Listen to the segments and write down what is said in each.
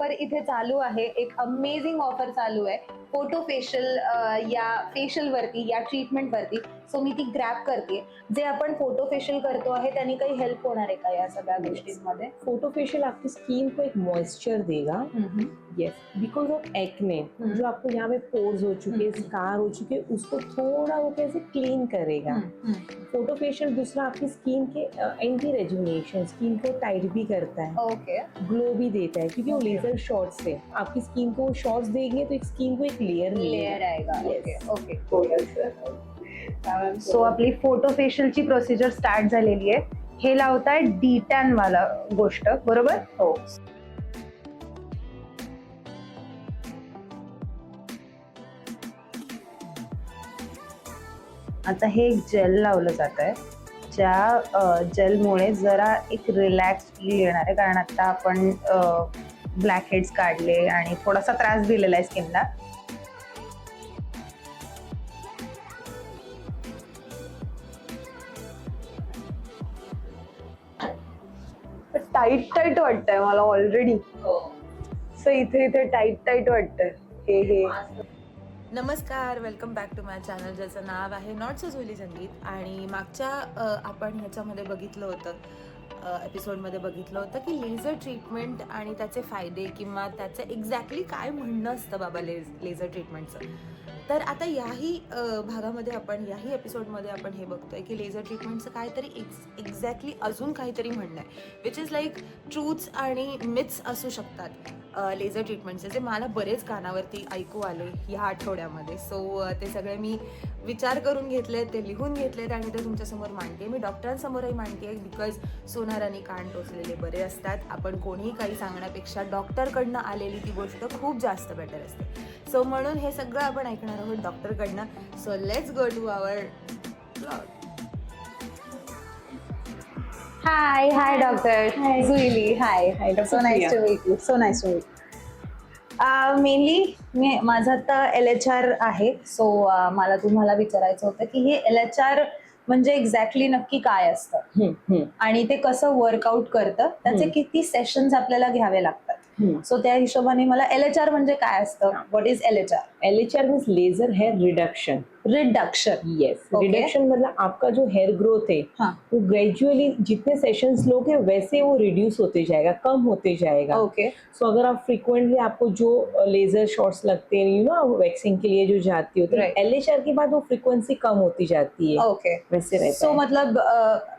Offer इथे चालू आहे, एक अमेझिंग ऑफर चालू आहे फोटो फेशियल या फेशियल वरती, या ट्रीटमेंट वरती. सो मी ती ग्रॅब करते. जे आपण फोटो फेशियल करतो आहे त्याने काही हेल्प होणार आहे का या सगळ्या गोष्टींमध्ये? फोटो फेशियल आपकी स्किन को एक मॉइस्चर देगा। यस, बिकॉज ऑफ एक्ने जो आपको यहाँ पे पोर्स हो चुके, स्कार हो चुके, उसको थोड़ा वो कैसे क्लीन करेगा। फोटो फेशियल दूसरा आपकी स्किन के एंटी रेजुविनेशन, स्किन को टाइट भी करता है, ओके, ग्लो भी देता है, क्योंकि वो लेजर शॉट्स से आपकी स्किन को शॉट्स देंगे तो एक स्किन को एक लेयर आएगा. Yes. Okay okay. सो आपली फोटो फेशियलची प्रोसिजर स्टार्ट झालेली आहे. हे लावताय D10 वाला गोष्ट, बरोबर? हो. आता हे एक जेल लावलं जात आहे, ज्या जेलमुळे जरा एक रिलॅक्स फील येणार आहे, कारण आता आपण ब्लॅक हेड्स काढले आणि थोडासा त्रास दिलेला आहे स्किनला. टाईट टाईट वाटतंय मला ऑलरेडी. सो इथे इथे टाईट टाईट वाटतंय. हे नमस्कार, welcome back to my channel, ज्याचं नाव आहे नॉट सो झोली संगीत. आणि मागच्या आपण ह्याच्यामध्ये बघितलं होतं, एपिसोडमध्ये बघितलं होतं की लेझर ट्रीटमेंट आणि त्याचे फायदे किंवा त्याचं एक्झॅक्टली काय म्हणणं असतं बाबा लेझर ट्रीटमेंटचं. तर आता याही भागामध्ये आपण, याही एपिसोडमध्ये आपण हे बघतोय की लेझर ट्रीटमेंटचं काहीतरी एक्झॅक्टली अजून काहीतरी म्हणणं आहे, विच इज लाईक ट्रूथ्स आणि मिथ्स असू शकतात लेझर ट्रीटमेंटचे, जे मला बरेच कानावरती ऐकू आले या आठवड्यामध्ये. सो ते सगळे मी विचार करून घेतलेत, ते लिहून घेतलेत आणि ते तुमच्यासमोर मांडते. मी डॉक्टरांसमोरही मांडते आहे, बिकॉज सोनारांनी कान टोचलेले बरे असतात. आपण कोणीही काही सांगण्यापेक्षा डॉक्टरकडनं आलेली ती गोष्ट खूप जास्त बेटर असते. सो म्हणून हे सगळं आपण ऐकणार आहोत डॉक्टरकडनं. So let's go to our blog. Hi doctor Juilee. Hi, so nice to meet you. So nice to meet. Mainly माझं आता LHR आहे. सो मला तुम्हाला विचारायचं होतं की हे LHR म्हणजे एक्झॅक्टली नक्की काय असतं आणि ते कसं वर्कआउट करतं, त्याचे किती सेशन्स आपल्याला घ्यावे लागतात. सो त्या हिशोबाने मला LHR म्हणजे काय असतं, what is LHR? LHR means laser hair reduction. Yes, reduction मतलब आपका जो हेयर ग्रोथ है वो ग्रेजुअली जितने सेशंस लोगे वैसे वो रिड्यूस होते जाएगा, कम होते जाएगा. ओके. सो अगर आप फ्रिक्वेंटली आपको जो लेजर शॉट्स लगते हैं, यू नो वैक्सिंग के लिए जो जाती हो, तो LHR के बाद वो फ्रिक्वेंसी कम होती जाती है. ओके, वैसे रहता है. सो मतलब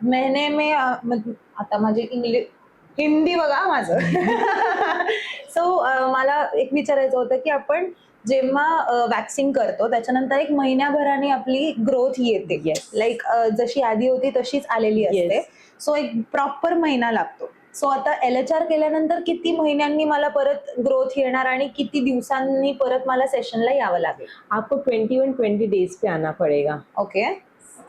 महीने में आता माझी हिंदी बघा माझं. सो मला एक विचारायचं होतं की आपण जेव्हा वॅक्सिंग करतो त्याच्यानंतर एक महिन्याभराने आपली ग्रोथ येते, लाईक जशी आधी होती तशीच आलेली असते. सो एक प्रॉपर महिना लागतो. सो आता LHR केल्यानंतर किती महिन्यांनी मला परत ग्रोथ येणार आणि किती दिवसांनी परत मला सेशनला यावं लागेल? आपको 21-20 डेज पे आना पड़ेगा. ओके,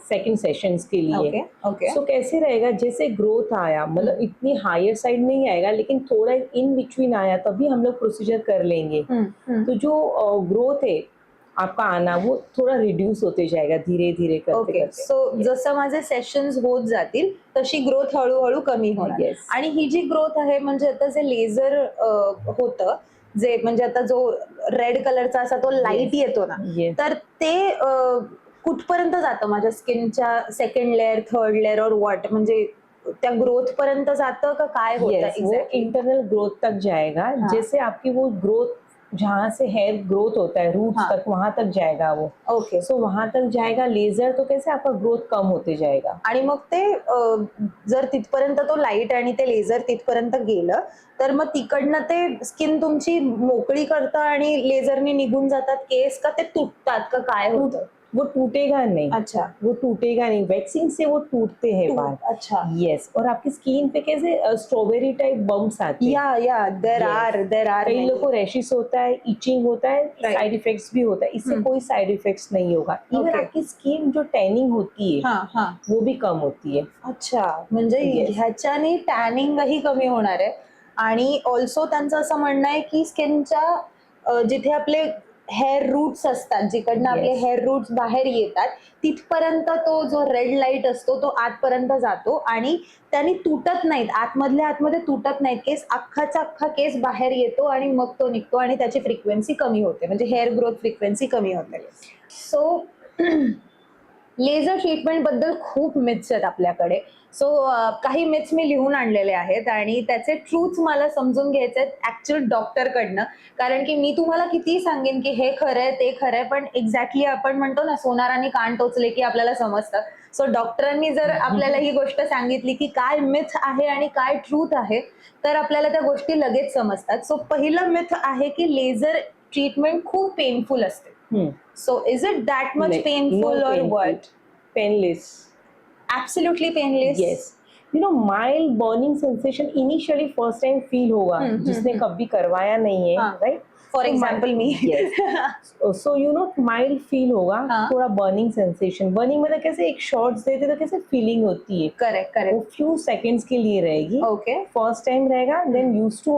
सेकंड सेशंस के लिए. ओके. सो कैसे रहेगा, जैसे ग्रोथ आया मतलब इतनी हायर साइड नहीं आएगा, लेकिन थोड़ा इन बिटवीन आया तभी हम लोग प्रोसीजर कर लेंगे. तो जो ग्रोथ है आपका आना वो थोड़ा रिड्यूस होते जाएगा धीरे धीरे करते. सो जसं माझे सेशन्स होत जातील तशी ग्रोथ हळूहळू कमी होणार. आणि ही जी ग्रोथ आहे म्हणजे आता जे लेझर होतं, जे म्हणजे आता जो रेड कलरचा असा तो लाईट येतो ना, तर ते कुठपर्यंत जातं माझ्या स्किनच्या सेकंड लेअर, थर्ड लेअर और व्हॉट, म्हणजे त्या ग्रोथ पर्यंत जातं का काय होतं? इंटरनल ग्रोथ तक जाएगा. जैसे आपकी वो ग्रोथ जहाँ से हेयर ग्रोथ होता है रूट्स तक, वहां तक जाएगा वो. ओके. सो वहां तक जाएगा लेजर, तो कैसे आपका ग्रोथ कम होते जाएगा. आणि मग ते जर तिथपर्यंत तो लाईट आणि ते लेझर तिथपर्यंत गेलं तर मग तिकडनं ते स्किन तुमची मोकळी करतं आणि लेझरने निघून जातात केस, का ते तुटतात का काय होतं? वो टूटेगा नहीं. अच्छा, वो टूटेगा नहीं. वैक्सिंग से वो टूटते हैं बाल. अच्छा. यस, और आपकी स्किन पे कैसे स्ट्रॉबेरी टाइप बम्प्स आते हैं. या देर आर कई लोगों को रैशेस होता है, इचिंग होता है, साइड इफेक्ट्स भी होता है. इससे कोई साइड इफेक्ट्स नहीं होगा. इवन आपकी स्किन जो टैनिंग होती है वो भी कम होती है. अच्छा, म्हणजे ह्याच्याने टॅनिंगही कमी होणार आहे. आणि ऑल्सो त्यांचं असं म्हणणं आहे की स्किनच्या जिथे आपले हेअर रूट्स असतात, जिकडनं आपले Yes. हेअर रूट्स बाहेर येतात, तिथपर्यंत तो जो रेड लाईट असतो तो आतपर्यंत जातो आणि त्यांनी तुटत नाहीत, आतमधल्या आतमध्ये तुटत नाहीत केस, अख्खाचा अख्खा केस बाहेर येतो आणि मग तो निघतो आणि त्याची फ्रिक्वेन्सी कमी होते, म्हणजे हेअर ग्रोथ फ्रिक्वेन्सी कमी होते. सो लेझर ट्रीटमेंट बद्दल खूप मिथ्स आहेत आपल्याकडे. सो काही मिथ्स मी लिहून आणलेले आहेत आणि त्याचे ट्रूथ्स मला समजून घ्यायचे आहेत ऍक्च्युअल डॉक्टरकडनं. कारण की मी तुम्हाला कितीही सांगेन की हे खरंय ते खरंय, पण एक्झॅक्टली आपण म्हणतो ना, सोनाराने कान टोचले की आपल्याला समजतं. सो डॉक्टरांनी जर आपल्याला ही गोष्ट सांगितली की काय मिथ आहे आणि काय ट्रूथ आहे, तर आपल्याला त्या गोष्टी लगेच समजतात. सो पहिलं मिथ आहे की लेझर ट्रीटमेंट खूप पेनफुल असते. So is it that much painful or what? Painless. Absolutely painless. Yes. You know, mild burning sensation initially first time feel होगा जिसने कभी करवाया नहीं है, हाँ. right? For So, example me. Yes. So you know mild feel होगा, हाँ. थोड़ा burning sensation. Burning मतलब कैसे एक शॉर्ट्स देते तो कैसे फीलिंग होती है, Correct, वो correct. फ्यू सेकंड्स के लिए रहेगी. Okay. फर्स्ट टाइम रहेगा, देन यूज टू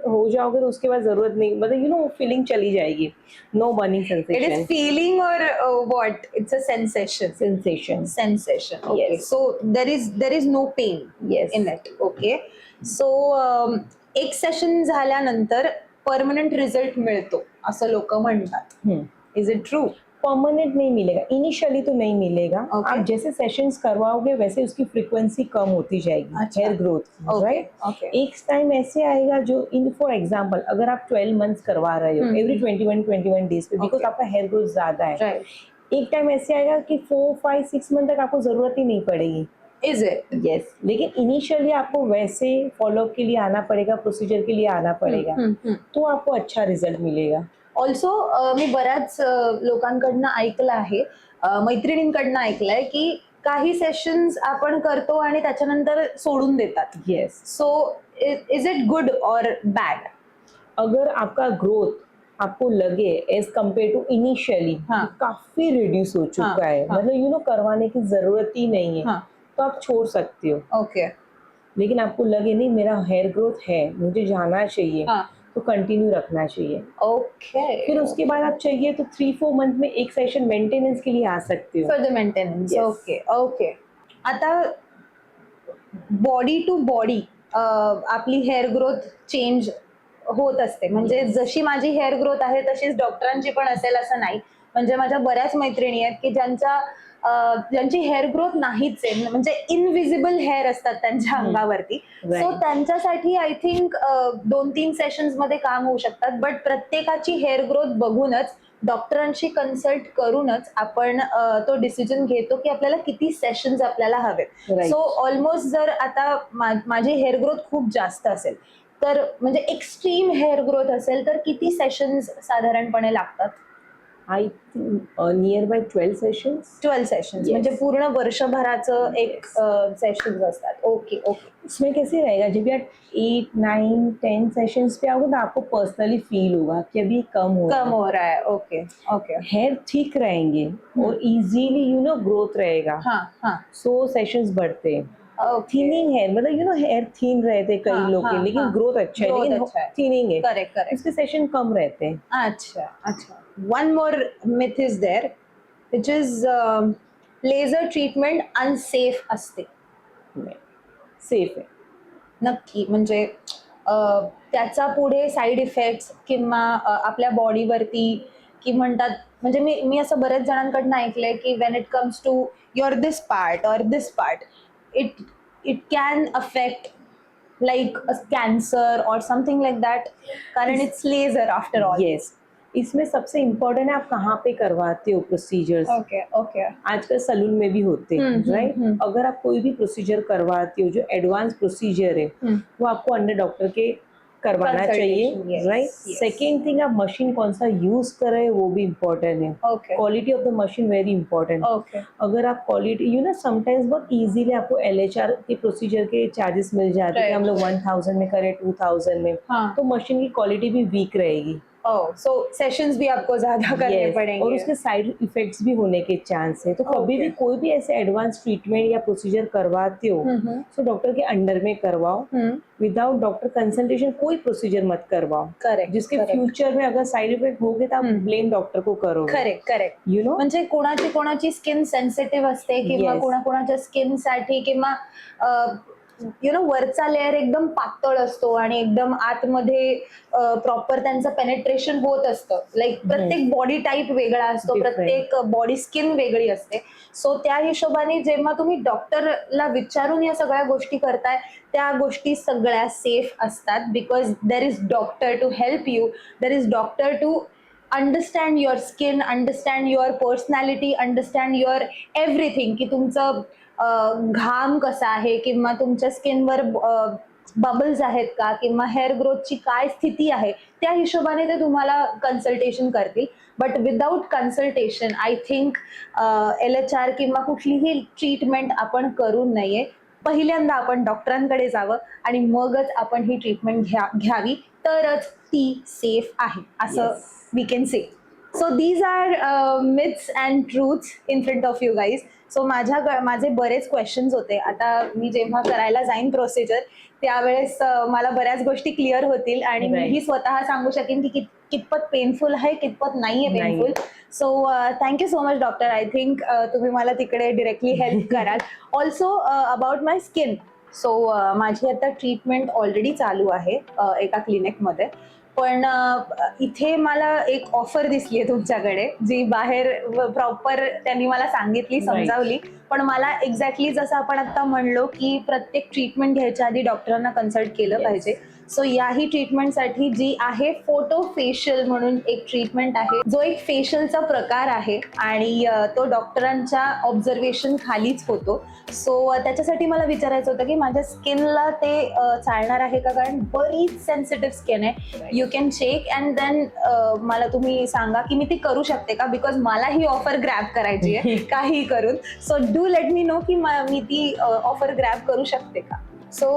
हो जाओगे तो उसके बाद जरूरत नहीं, मतलब यू नो फीलिंग चली जाएगी. No burning It sensation. is feeling or what? It's a sensation. Sensation. Sensation. Okay. Yes. So there is no pain Yes. in it. Okay. So एक सेशन झाल्यानंतर परमनंट रिझल्ट मिळतो असं लोक म्हणतात. Is it true? Permanent नहीं मिलेगा, initially तो नहीं मिलेगा. Okay. आप जैसे सेशंस करवाओगे वैसे उसकी फ्रीक्वेंसी कम होती जाएगी, अच्छा. Hair growth, Okay, right? okay. एक टाइम ऐसे आएगा जो इन फॉर एग्जांपल अगर आप 12 मंथ्स करवा रहे हो every 21 days pay, because Okay. आपका हेयर ग्रोथ ज्यादा है. Right. एक टाइम ऐसे आएगा कि 4, 5, 6 मंथ तक आपको जरूरत ही नहीं पड़ेगी. Is it? यस, लेकिन इनिशियली आपको वैसे फॉलोअप के लिए आना पड़ेगा, प्रोसीजर के लिए आना पड़ेगा, तो आपको अच्छा रिजल्ट मिलेगा. ऑल्सो मी बऱ्याच लोकांकडनं ऐकलं आहे, मैत्रिणींकडनं ऐकलंय की काही सेशन्स आपण करतो आणि त्याच्यानंतर सोडून देतात. Yes. So is it good और बैड? अगर आपका ग्रोथ आपको लगे एज कम्पेयर टू इनिशियली हाँ. काफी रिड्यूस हो चुका हाँ, है, हाँ. मतलब यू नो करवाने की जरूरत ही नहीं है, हाँ. तो आप छोड़ सकते हो. ओके. लेकिन आपको लगे नहीं मेरा हेयर ग्रोथ है, मुझे जाना चाहिए, हाँ. तो कंटिन्यू रखना चाहिए. ओके. फिर उसके बाद आप चाहिए तो 3-4 मंथ में एक सेशन मेंटेनेंस के लिए आ सकते हो. For the maintenance. Yes. Okay okay. आता बॉडी टू बॉडी आपली हेअर ग्रोथ चेंज होत असते, म्हणजे जशी माझी हेअर ग्रोथ आहे तशीच डॉक्टरांची पण असेल असं नाही. म्हणजे माझ्या बऱ्याच मैत्रिणी आहेत की ज्यांची हेअर ग्रोथ नाहीच आहे, म्हणजे इनविजिबल हेअर असतात त्यांच्या अंगावरती. Right. सो त्यांच्यासाठी आय थिंक 2-3 सेशन्स मध्ये काम होऊ शकतात, बट प्रत्येकाची हेअर ग्रोथ बघूनच, डॉक्टरांशी कन्सल्ट करूनच आपण तो डिसिजन घेतो की आपल्याला किती सेशन्स आपल्याला हवेत. Right. सो ऑलमोस्ट जर आता माझी हेअर ग्रोथ खूप जास्त असेल, तर म्हणजे एक्स्ट्रीम हेअर ग्रोथ असेल तर किती सेशन्स साधारणपणे लागतात? I think near by 12 sessions. 12 sessions. Yes. म्हणजे पूर्ण वर्षभराचं एक सेशन्स असतात. Okay okay. इसमें कैसे रहेगा, जब भी आप 8, 9, 10 सेशंस पे आओगे तो आपको पर्सनली फील होगा कि अभी कम हो कम हो रहा है. Okay okay. हेयर ठीक रहेंगे और इजीली यू नो ग्रोथ रहेगा. हाँ हाँ. सो सेशंस बढ़ते हैं. ओके. थिनिंग हेयर मतलब यू नो हेयर थिन रहते हैं कई हाँ, लोग के, हाँ, लेकिन हाँ. ग्रोथ अच्छा है, Growth लेकिन अच्छा है. थिनिंग है, करेक्ट करेक्ट. इसके सेशन कम रहते हैं. अच्छा अच्छा. One more myth is there which is laser treatment unsafe असते. सेफ आहे. नक्की. म्हणजे त्याचा पुढे साईड इफेक्ट्स किंवा आपल्या बॉडीवरती की म्हणतात, म्हणजे मी असं बऱ्याच जणांकडनं ऐकलंय की when it comes to your this part और this part, it can affect like a cancer or something like that, कारण it's laser after all. Yes. इसमें सबसे इम्पोर्टेंट है आप कहाँ पे करवाते हो प्रोसीजर्स. Okay okay. आजकल सलून में भी होते हैं, राइट? हम्म. अगर आप कोई भी प्रोसीजर करवाते हो जो एडवांस प्रोसीजर है, वो आपको अंडर डॉक्टर के करवाना चाहिए, Consultation, yes, right? yes. Second thing, आप मशीन कौन सा यूज कर रहे हैं वो भी इम्पोर्टेंट है. Okay quality of the machine very important. okay. अगर आप क्वालिटी यू नो समटाइम्स बहुत इजीली आपको LHR के प्रोसीजर के चार्जेस मिल जाते हैं कि Right. हम लोग 1000 में करें, 2000 में, हाँ. तो मशीन की क्वालिटी भी वीक रहेगी. सो सेशंस भी आपको ज्यादा करने Yes, पड़ेंगे. और उसके साइड इफेक्ट्स भी होने के चांस है। तो कभी भी Okay. कोई भी ऐसे एडवांस ट्रीटमेंट या प्रोसीजर करवाते हो तो डॉक्टर के अंडर में करवाओ। विदाउट डॉक्टर कंसल्टेशन कोई प्रोसीजर मत करवाओ, करेक्ट. जिसके फ्यूचर में अगर साइड इफेक्ट होगे तो आप ब्लेम डॉक्टर को करोगे। करेक्ट. यू नो, म्हणजे कोणाची स्किन सेन्सिटिव्ह असते किंवा Yes. कोणाच्या स्किन साठी किंवा वरचा लेअर एकदम पातळ असतो आणि एकदम आतमध्ये प्रॉपर त्यांचं पेनेट्रेशन होत असतं. लाईक प्रत्येक बॉडी टाईप वेगळा असतो, Different. प्रत्येक बॉडी स्किन वेगळी असते. सो त्या हिशोबाने जेव्हा तुम्ही डॉक्टरला विचारून या सगळ्या गोष्टी करताय त्या गोष्टी सगळ्या सेफ असतात. Because there is doctor to help you, there is doctor to understand your skin, understand your personality, understand your everything, की तुमचं घाम कसा आहे किंवा तुमच्या स्किनवर बबल्स आहेत का किंवा हेअर ग्रोथची काय स्थिती आहे, त्या हिशोबाने ते तुम्हाला कन्सल्टेशन करतील. But without consultation I think LHR किंवा कुठलीही ट्रीटमेंट आपण करू नये. पहिल्यांदा आपण डॉक्टरांकडे जावं आणि मगच आपण ही ट्रीटमेंट घ्यावी, तरच ती सेफ आहे असं we can say. So these are myths and truths in front of you guys. So माझे बरेच क्वेश्चन्स होते. आता मी जेव्हा करायला जाईन प्रोसिजर त्यावेळेस मला बऱ्याच गोष्टी क्लिअर होतील आणि मीही स्वतः सांगू शकेन की कितपत पेनफुल आहे, कितपत नाहीये painful. So thank you so much doctor. I think तुम्ही मला तिकडे डिरेक्टली हेल्प कराल. Also about my skin. So माझी आता ट्रीटमेंट ऑलरेडी चालू आहे एका क्लिनिकमध्ये. पण इथे मला एक ऑफर दिसली आहे तुमच्याकडे, जी बाहेर प्रॉपर त्यांनी मला सांगितली, समजावली. पण मला एक्झॅक्टली जसं आपण आता म्हणलो की प्रत्येक ट्रीटमेंट घ्यायच्या आधी डॉक्टरांना कन्सल्ट केलं पाहिजे. सो याही ट्रीटमेंटसाठी जी आहे फोटो फेशियल म्हणून एक ट्रीटमेंट आहे, जो एक फेशियलचा प्रकार आहे आणि तो डॉक्टरांच्या ऑब्झर्वेशन खालीच होतो. सो त्याच्यासाठी मला विचारायचं होतं की माझ्या स्किनला ते चालणार आहे का, कारण बरीच सेन्सिटिव्ह स्किन आहे. You can check and then मला तुम्ही सांगा की मी ती करू शकते का, बिकॉज मला ही ऑफर ग्रॅब करायची आहे काही करून. So do let me know की मी ती ऑफर ग्रॅब करू शकते का. सो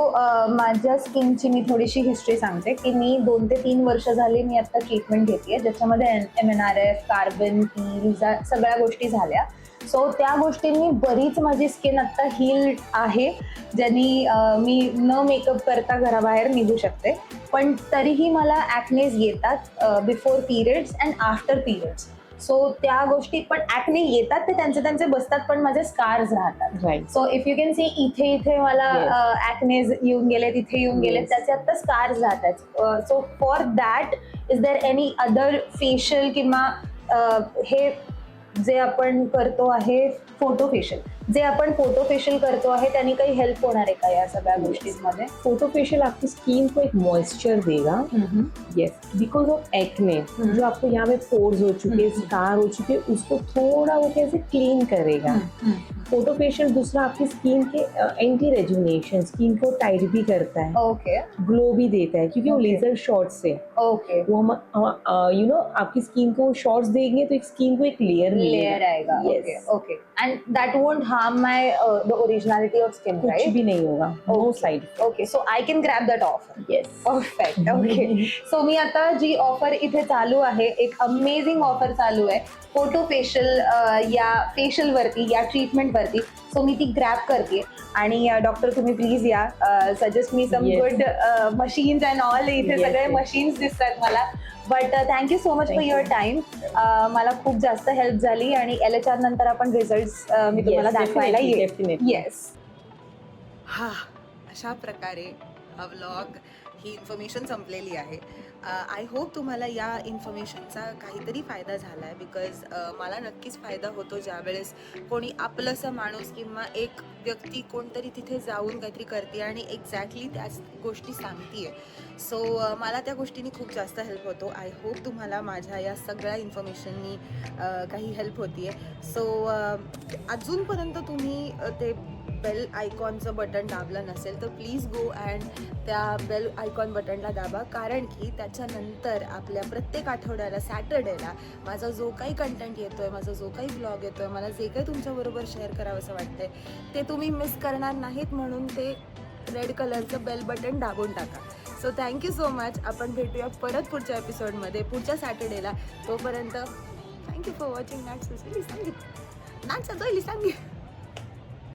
माझ्या स्किनची मी थोडीशी हिस्ट्री सांगते की मी 2 ते 3 वर्ष झाली मी आता ट्रीटमेंट घेते, ज्याच्यामध्ये MNRF, कार्बन, पील सगळ्या गोष्टी झाल्या. सो त्या गोष्टींनी बरीच माझी स्किन आता हील्ड आहे, ज्यांनी मी न मेकअप करता घराबाहेर निघू शकते. पण तरीही मला ॲक्नेज येतात before periods and after periods. So त्या गोष्टी पण ॲक्ने येतात, ते त्यांचे बसतात, पण माझे स्कार्स राहतात. So if you can see इथे मला ॲक्नेज येऊन गेले, तिथे येऊन गेले, त्याचे आता स्कार्स राहतात. So for that is there any other facial किंवा हे जे आपण करतो आहे फोटो फेशियल, जे आपण फोटो फेशियल करतो आहे त्याने काही हेल्प होणार आहे का या सगळ्या गोष्टींमध्ये? फोटो फेशियल आपकी स्किन को एक मॉइस्चर देगा. यस, बिकॉज ऑफ एक्ने जो आपको यहाँ पे पोर्स हो चुके, स्कार हो चुके, उसको थोड़ा वो कैसे क्लीन करेगा. फोटो फेशियल दूसरा आपकी स्किन के एंटी रेजुनेशन, स्किन को टाइट भी करता है, ओके, ग्लो भी देता है, क्योंकि वो लेजर शॉट्स से ओके, वो हम यू नो आपकी स्किन को शॉट्स देंगे तो एक स्किन को एक लेयर आएगा. Okay okay, and that won't harm my the originality of skin, कुछ राइट? भी नहीं होगा, no side. Okay, so I can grab that offer. Yes, perfect. Okay, so मी आता जी ऑफर इथे चालू आहे, एक अमेझिंग ऑफर चालू आहे फोटो फेशियल या फेशियल वरती, या ट्रीटमेंट वरती. सो मी ती ग्रॅब करते आणि डॉक्टर तुम्ही प्लीज या, suggest me some good machines and all. इथे सगळे मशीन्स दिसतात मला. But thank you so much for your time. मला खूप जास्त हेल्प झाली आणि LHR नंतर आपण रिझल्ट मी तुम्हाला दाखवायला येईल. येस. हा, अशा प्रकारे हा व्लॉग, ही इन्फॉर्मेशन संपलेली आहे. आय होप तुम्हाला या इन्फॉर्मेशनचा काहीतरी फायदा झाला आहे, बिकॉज मला नक्कीच फायदा होतो ज्यावेळेस कोणी आपलंसं माणूस किंवा एक व्यक्ती कोणतरी तिथे जाऊन काहीतरी करते आणि एक्झॅक्टली त्याच गोष्टी सांगते आहे. सो मला त्या गोष्टींनी खूप जास्त हेल्प होतो. आय होप तुम्हाला माझ्या या सगळ्या इन्फॉर्मेशननी काही हेल्प होती आहे. सो अजूनपर्यंत तुम्ही ते बेल आयकॉनचं बटन दाबलं नसेल तर प्लीज गो अँड त्या बेल आयकॉन बटनला दाबा, कारण की त्याच्यानंतर आपल्या प्रत्येक आठवड्याला सॅटर्डेला माझा जो काही कंटेंट येतो आहे, माझा जो काही ब्लॉग येतो आहे, मला जे काही तुमच्याबरोबर शेअर करावं असं वाटतंय ते तुम्ही मिस करणार नाहीत. म्हणून ते रेड कलरचं बेल बटन दाबून टाका. So thank you so much. आपण भेटूया परत पुढच्या एपिसोडमध्ये पुढच्या सॅटर्डेला. तोपर्यंत थँक्यू फॉर वॉचिंग नाट सजोली संगीत. नाट सजोली संगीत.